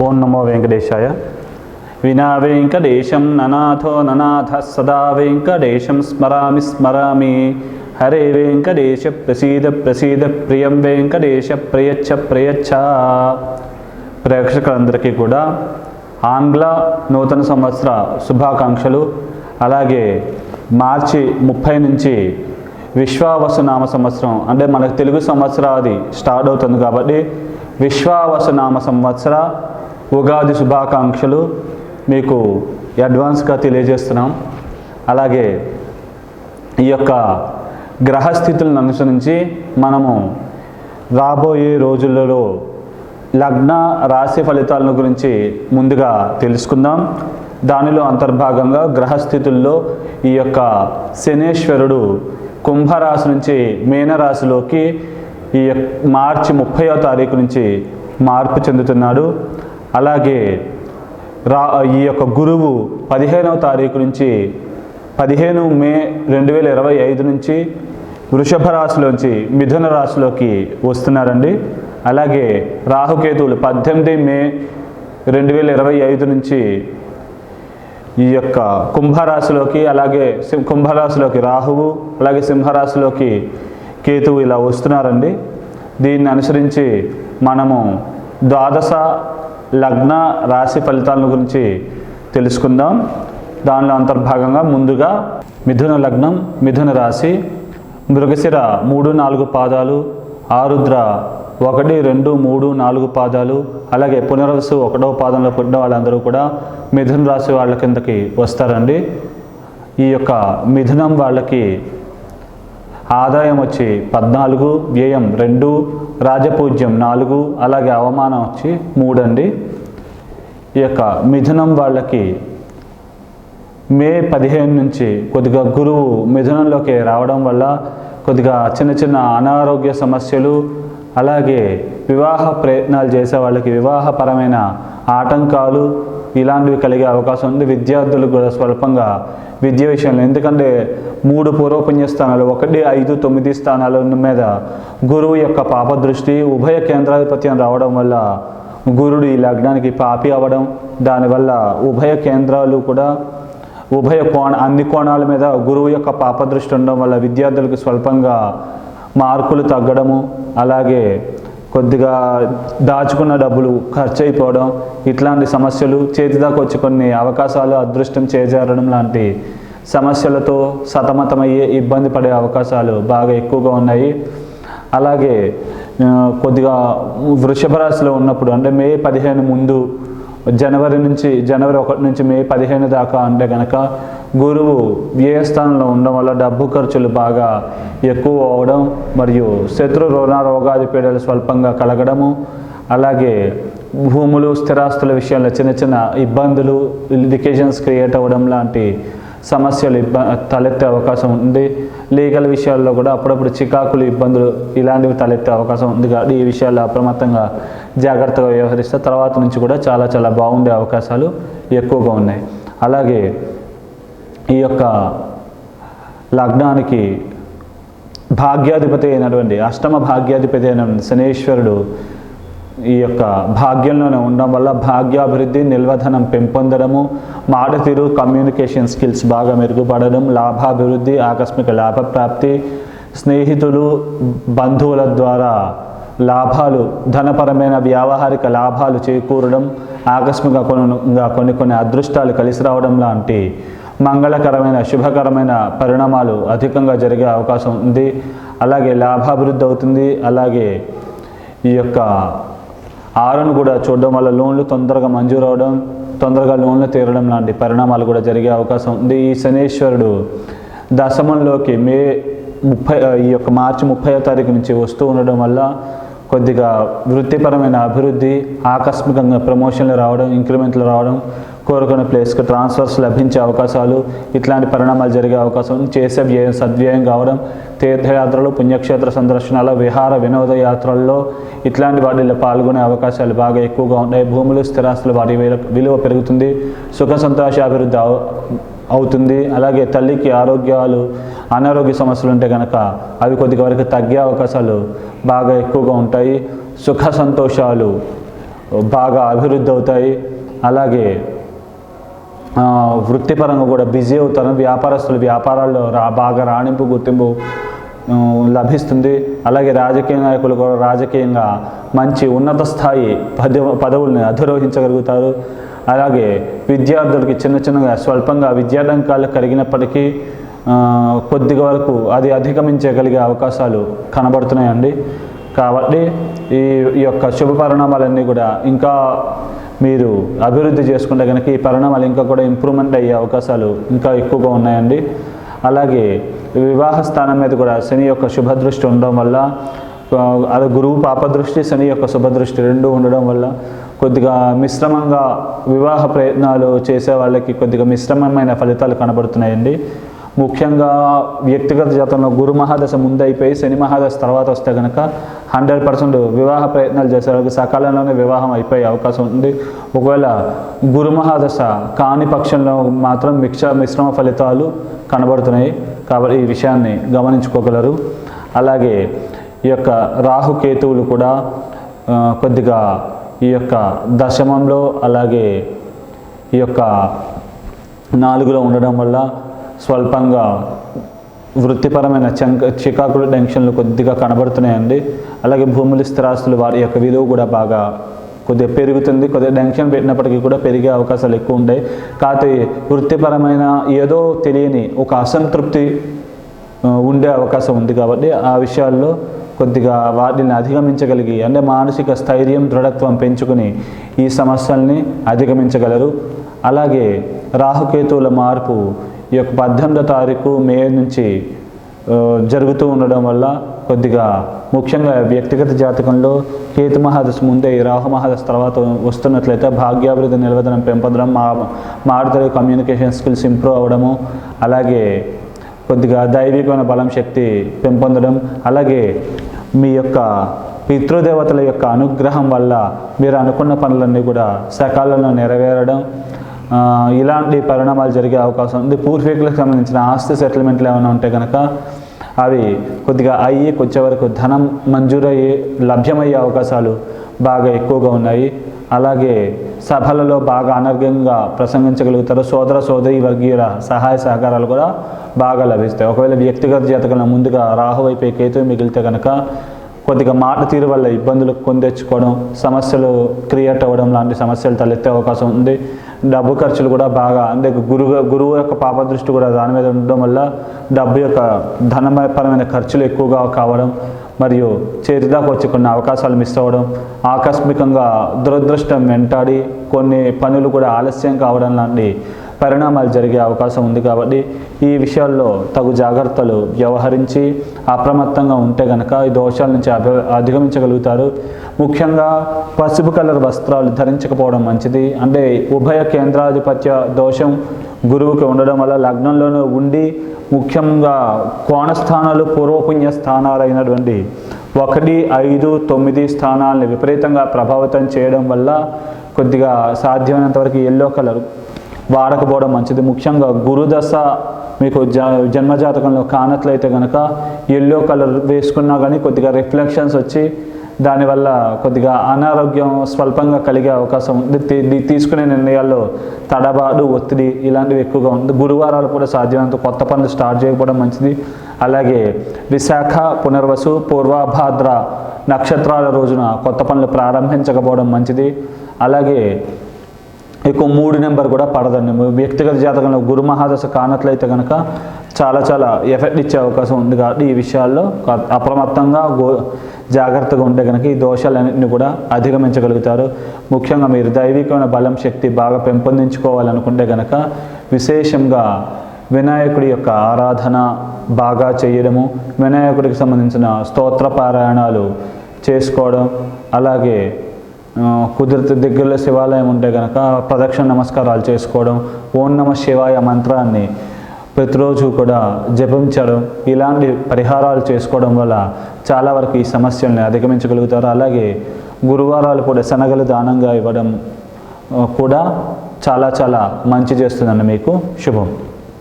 ఓం నమో వెంకటేశాయ. వినా వెంకటేశం ననాథో ననాథ సదా వెంకటేశం స్మరామి స్మరామి. హరే వెంకటేశ ప్రసీద ప్రసీద ప్రియం వెంకటేశ ప్రయచ్చ ప్రయచ్చ. ప్రేక్షకులందరికీ కూడా ఆంగ్ల నూతన సంవత్సర శుభాకాంక్షలు. అలాగే మార్చి 30 నుంచి విశ్వావసునామ సంవత్సరం అంటే మనకు తెలుగు సంవత్సరాది స్టార్ట్ అవుతుంది కాబట్టి విశ్వావసునామ సంవత్సర ఉగాది శుభాకాంక్షలు మీకు అడ్వాన్స్గా తెలియజేస్తున్నాం. అలాగే ఈ యొక్క గ్రహస్థితులను అనుసరించి మనము రాబోయే రోజులలో లగ్న రాశి ఫలితాలను గురించి ముందుగా తెలుసుకుందాం. దానిలో అంతర్భాగంగా గ్రహస్థితుల్లో ఈ యొక్క శనేశ్వరుడు కుంభరాశి నుంచి మీనరాశిలోకి ఈ మార్చి 30వ తారీఖు నుంచి మార్పు చెందుతున్నాడు. అలాగే ఈ యొక్క గురువు 15వ తారీఖు నుంచి 15 మే 2025 నుంచి వృషభ రాశిలోంచి మిథున రాశిలోకి వస్తున్నారండి. అలాగే రాహుకేతువులు 18 మే 2025 నుంచి ఈ యొక్క కుంభరాశిలోకి, అలాగే కుంభరాశిలోకి రాహువు, అలాగే సింహరాశిలోకి కేతువు ఇలా వస్తున్నారండి. దీన్ని అనుసరించి మనము ద్వాదశ లగ్న రాశి ఫలితాల గురించి తెలుసుకుందాం. దానిలో అంతర్భాగంగా ముందుగా మిథున లగ్నం, మిథున రాశి, మృగశిర 3-4 పాదాలు, ఆరుద్ర 1, 2, 3, 4 పాదాలు, అలాగే పునర్వసు 1వ పాదంలో పుట్టిన వాళ్ళందరూ కూడా మిథున రాశి వాళ్ళ కిందకి వస్తారండి. ఈ యొక్క మిథునం వాళ్ళకి ఆదాయం వచ్చి 14, వ్యయం 2, రాజపూజ్యం 4, అలాగే అవమానం వచ్చి 3 అండి. ఈ యొక్క మిథునం వాళ్ళకి మే 15 నుంచి కొద్దిగా గురువు మిథునంలోకి రావడం వల్ల కొద్దిగా చిన్న చిన్న అనారోగ్య సమస్యలు, అలాగే వివాహ ప్రయత్నాలు చేసే వాళ్ళకి వివాహపరమైన ఆటంకాలు ఇలాంటివి కలిగే అవకాశం ఉంది. విద్యార్థులు కూడా స్వల్పంగా విద్య విషయంలో, ఎందుకంటే 3 పూర్వపుణ్య స్థానాలు 1, 5, 9 స్థానాల మీద గురువు యొక్క పాప దృష్టి ఉభయ కేంద్రాధిపత్యం రావడం వల్ల గురుడు ఈ లగ్నానికి పాపి అవ్వడం, దానివల్ల ఉభయ కేంద్రాలు కూడా అన్ని కోణాల మీద గురువు యొక్క పాప దృష్టి ఉండడం వల్ల విద్యార్థులకు స్వల్పంగా మార్కులు తగ్గడము, అలాగే కొద్దిగా దాచుకున్న డబ్బులు ఖర్చు అయిపోవడం, ఇట్లాంటి సమస్యలు, చేతి దాకా వచ్చి కొన్ని అవకాశాలు అదృష్టం చేజారడం లాంటి సమస్యలతో సతమతమయ్యే ఇబ్బంది పడే అవకాశాలు బాగా ఎక్కువగా ఉన్నాయి. అలాగే కొద్దిగా వృషభ రాశిలో ఉన్నప్పుడు అంటే మే 15 ముందు జనవరి 1 నుంచి మే 15 దాకా అంటే కనుక గురువు వ్యయ స్థానంలో ఉండడం వల్ల డబ్బు ఖర్చులు బాగా ఎక్కువ అవడం, మరియు శత్రు రోగాది పీడలు స్వల్పంగా కలగడము, అలాగే భూములు స్థిరాస్తుల విషయంలో చిన్న చిన్న ఇబ్బందులు, లిటిగేషన్స్ క్రియేట్ అవ్వడం లాంటి సమస్యలు తలెత్తే అవకాశం ఉంది. లీగల్ విషయాల్లో కూడా అప్పుడప్పుడు చికాకులు, ఇబ్బందులు ఇలాంటివి తలెత్తే అవకాశం ఉంది. కాబట్టి ఈ విషయాల్లో అప్రమత్తంగా జాగ్రత్తగా వ్యవహరిస్తే తర్వాత నుంచి కూడా చాలా చాలా బాగుండే అవకాశాలు ఎక్కువగా ఉన్నాయి. అలాగే ఈ యొక్క లగ్నానికి భాగ్యాధిపతి అయినటువంటి అష్టమ భాగ్యాధిపతి అయిన శనేశ్వరుడు ఈ యొక్క భాగ్యంలోనే ఉండడం వల్ల భాగ్యాభివృద్ధి, నిల్వధనం పెంపొందడము, మాటతీరు, కమ్యూనికేషన్ స్కిల్స్ బాగా మెరుగుపడడం, లాభాభివృద్ధి, ఆకస్మిక లాభప్రాప్తి, స్నేహితులు బంధువుల ద్వారా లాభాలు, ధనపరమైన వ్యావహారిక లాభాలు చేకూరడం, ఆకస్మికంగా కొన్ని అదృష్టాలు కలిసి రావడం లాంటి మంగళకరమైన శుభకరమైన పరిణామాలు అధికంగా జరిగే అవకాశం ఉంది. అలాగే లాభాభివృద్ధి అవుతుంది. అలాగే ఈ యొక్క 6ను కూడా చూడడం వల్ల లోన్లు తొందరగా మంజూరు అవడం, తొందరగా లోన్లు తీరడం లాంటి పరిణామాలు కూడా జరిగే అవకాశం ఉంది. ఈ శనేశ్వరుడు దశమంలోకి ఈ యొక్క మార్చి 30వ తారీఖు నుంచి వస్తూ ఉండడం వల్ల కొద్దిగా వృత్తిపరమైన అభివృద్ధి, ఆకస్మికంగా ప్రమోషన్లు రావడం, ఇంక్రిమెంట్లు రావడం, కోరుకున్న ప్లేస్కి ట్రాన్స్ఫర్స్ లభించే అవకాశాలు, ఇట్లాంటి పరిణామాలు జరిగే అవకాశం, చేసే వ్యయం సద్వ్యయం కావడం, తీర్థయాత్రలు, పుణ్యక్షేత్ర సందర్శనాలు, విహార వినోద యాత్రల్లో ఇట్లాంటి వాటిల్లో పాల్గొనే అవకాశాలు బాగా ఎక్కువగా ఉంటాయి. భూములు, స్థిరాస్తులు వాటి విలువ పెరుగుతుంది. సుఖ సంతోషాభివృద్ధి అవుతుంది. అలాగే తల్లికి అనారోగ్య సమస్యలు ఉంటే కనుక అవి కొద్దిగా వరకు తగ్గే అవకాశాలు బాగా ఎక్కువగా ఉంటాయి. సుఖ సంతోషాలు బాగా అభివృద్ధి అవుతాయి. అలాగే వృత్తిపరంగా కూడా బిజీ అవుతారు. వ్యాపారస్తులు వ్యాపారాల్లో బాగా రాణింపు గుర్తింపు లభిస్తుంది. అలాగే రాజకీయ నాయకులు కూడా రాజకీయంగా మంచి ఉన్నత స్థాయి పదవుల్ని అధిరోహించగలుగుతారు. అలాగే విద్యార్థులకి చిన్నగా స్వల్పంగా విద్యారంకాలు కలిగినప్పటికీ కొద్దిగా వరకు అది అధిగమించగలిగే అవకాశాలు కనబడుతున్నాయండి. కాబట్టి ఈ యొక్క శుభ పరిణామాలన్నీ కూడా ఇంకా మీరు అభివృద్ధి చేసుకుంటే కనుక ఈ పరిణామాలు ఇంకా కూడా ఇంప్రూవ్మెంట్ అయ్యే అవకాశాలు ఇంకా ఎక్కువగా ఉన్నాయండి. అలాగే వివాహ స్థానం మీద కూడా శని యొక్క శుభదృష్టి ఉండడం వల్ల, అది గురువు పాపదృష్టి శని యొక్క శుభదృష్టి రెండు ఉండడం వల్ల కొద్దిగా మిశ్రమంగా వివాహ ప్రయత్నాలు చేసే వాళ్ళకి కొద్దిగా మిశ్రమమైన ఫలితాలు కనబడుతున్నాయండి. ముఖ్యంగా వ్యక్తిగత జాతకంలో గురు మహాదశ ముందు అయిపోయి శని మహాదశ తర్వాత వస్తే కనుక 100% వివాహ ప్రయత్నాలు చేసే వాళ్ళకి సకాలంలోనే వివాహం అయిపోయే అవకాశం ఉంది. ఒకవేళ గురు మహాదశ కాని పక్షంలో మాత్రం మిశ్రమ ఫలితాలు కనబడుతున్నాయి. కాబట్టి ఈ విషయాన్ని గమనించుకోగలరు. అలాగే ఈ యొక్క రాహుకేతువులు కూడా కొద్దిగా ఈ యొక్క దశమంలో అలాగే ఈ యొక్క 4లో ఉండడం వల్ల స్వల్పంగా వృత్తిపరమైన చికాకులు టెన్షన్లు కొద్దిగా కనబడుతున్నాయండి. అలాగే భూములు స్థిరాస్తులు వారి యొక్క విలువ కూడా బాగా కొద్దిగా పెరుగుతుంది. కొద్దిగా టెన్షన్ పెట్టినప్పటికీ కూడా పెరిగే అవకాశాలు ఎక్కువ ఉంటాయి. కాకపోతే వృత్తిపరమైన ఏదో తెలియని ఒక అసంతృప్తి ఉండే అవకాశం ఉంది. కాబట్టి ఆ విషయాల్లో కొద్దిగా వాటిని అధిగమించగలిగి అంటే మానసిక స్థైర్యం దృఢత్వం పెంచుకుని ఈ సమస్యల్ని అధిగమించగలరు. అలాగే రాహుకేతువుల మార్పు ఈ యొక్క 18వ తారీఖు మే నుంచి జరుగుతూ ఉండడం వల్ల కొద్దిగా ముఖ్యంగా వ్యక్తిగత జాతకంలో కేతు మహాదశ ముందే రాహు మహాదశ తర్వాత వస్తున్నట్లయితే భాగ్యాభివృద్ధి నిలవదనం పెంపొందడం, మారుతల కమ్యూనికేషన్ స్కిల్స్ ఇంప్రూవ్ అవ్వడము, అలాగే కొద్దిగా దైవికమైన బలం శక్తి పెంపొందడం, అలాగే మీ యొక్క పితృదేవతల యొక్క అనుగ్రహం వల్ల మీరు అనుకున్న పనులన్నీ కూడా సకాలంలో నెరవేరడం, ఇలాంటి పరిణామాలు జరిగే అవకాశం ఉంది. పూర్వీకులకు సంబంధించిన ఆస్తి సెటిల్మెంట్లు ఏమైనా ఉంటే కనుక అవి కొద్దిగా అయ్యి కొంచెం వరకు ధనం మంజూరయ్యి లభ్యమయ్యే అవకాశాలు బాగా ఎక్కువగా ఉన్నాయి. అలాగే సభలలో బాగా అనర్గంగా ప్రసంగించగలుగుతారు. సోదరి వర్గీయుల సహాయ సహకారాలు కూడా బాగా లభిస్తాయి. ఒకవేళ వ్యక్తిగత జాతకంలో ముందుగా రాహు వైపు కేతువు మిగిలితే కనుక కొద్దిగా మాట తీరు వల్ల ఇబ్బందులు కొని తెచ్చుకోవడం, సమస్యలు క్రియేట్ అవ్వడం లాంటి సమస్యలు తలెత్తే అవకాశం ఉంది. డబ్బు ఖర్చులు కూడా బాగా అంటే గురువు యొక్క పాపదృష్టి కూడా దాని మీద ఉండడం వల్ల డబ్బు యొక్క ధనపరమైన ఖర్చులు ఎక్కువగా కావడం, మరియు చేతిదాకా వచ్చి కొన్ని అవకాశాలు మిస్ అవ్వడం, ఆకస్మికంగా దురదృష్టం వెంటాడి కొన్ని పనులు కూడా ఆలస్యం కావడం లాంటి పరిణామాలు జరిగే అవకాశం ఉంది. కాబట్టి ఈ విషయాల్లో తగు జాగ్రత్తలు వ్యవహరించి అప్రమత్తంగా ఉంటే కనుక ఈ దోషాల నుంచి అధిగమించగలుగుతారు. ముఖ్యంగా పసుపు కలర్ వస్త్రాలు ధరించకపోవడం మంచిది. అంటే ఉభయ కేంద్రాధిపత్య దోషం గురువుకి ఉండడం వల్ల లగ్నంలోనూ ఉండి ముఖ్యంగా కోణస్థానాలు పూర్వపుణ్య స్థానాలైనటువంటి 1, 5, 9 స్థానాలని విపరీతంగా ప్రభావితం చేయడం వల్ల కొద్దిగా సాధ్యమైనంత వరకు ఎల్లో కలర్ వాడకపోవడం మంచిది. ముఖ్యంగా గురుదశ మీకు జన్మజాతకంలో కానట్లయితే కనుక ఎల్లో కలర్ వేసుకున్నా కానీ కొద్దిగా రిఫ్లెక్షన్స్ వచ్చి దానివల్ల కొద్దిగా అనారోగ్యం స్వల్పంగా కలిగే అవకాశం ఉంది. తీసుకునే నిర్ణయాల్లో తడబాటు ఒత్తిడి ఇలాంటివి ఎక్కువగా ఉంది. గురువారాలు కూడా సాధ్యమైనంత కొత్త పనులు స్టార్ట్ చేయకపోవడం మంచిది. అలాగే విశాఖ, పునర్వసు, పూర్వభాద్ర నక్షత్రాల రోజున కొత్త పనులు ప్రారంభించకపోవడం మంచిది. అలాగే ఎక్కువ 3 నెంబర్ కూడా పడదండి. వ్యక్తిగత జాతకంలో గురు మహాదశ కానట్లయితే కనుక చాలా ఎఫెక్ట్ ఇచ్చే అవకాశం ఉంది. కాబట్టి ఈ విషయాల్లో అప్రమత్తంగా జాగ్రత్తగా ఉంటే కనుక ఈ దోషాలన్నింటినీ కూడా అధిగమించగలుగుతారు. ముఖ్యంగా మీరు దైవికమైన బలం శక్తి బాగా పెంపొందించుకోవాలనుకుంటే కనుక విశేషంగా వినాయకుడి యొక్క ఆరాధన బాగా చేయడము, వినాయకుడికి సంబంధించిన స్తోత్ర పారాయణాలు చేసుకోవడం, అలాగే కుదిరితే దగ్గరలో శివాలయం ఉంటే కనుక ప్రదక్షిణ నమస్కారాలు చేసుకోవడం, ఓం నమ శివాయ మంత్రాన్ని ప్రతిరోజు కూడా జపించడం, ఇలాంటి పరిహారాలు చేసుకోవడం వల్ల చాలా వరకు ఈ సమస్యల్ని అధిగమించగలుగుతారు. అలాగే గురువారాలు కూడా శనగలు దానంగా ఇవ్వడం కూడా చాలా మంచి చేస్తుందండి. మీకు శుభం.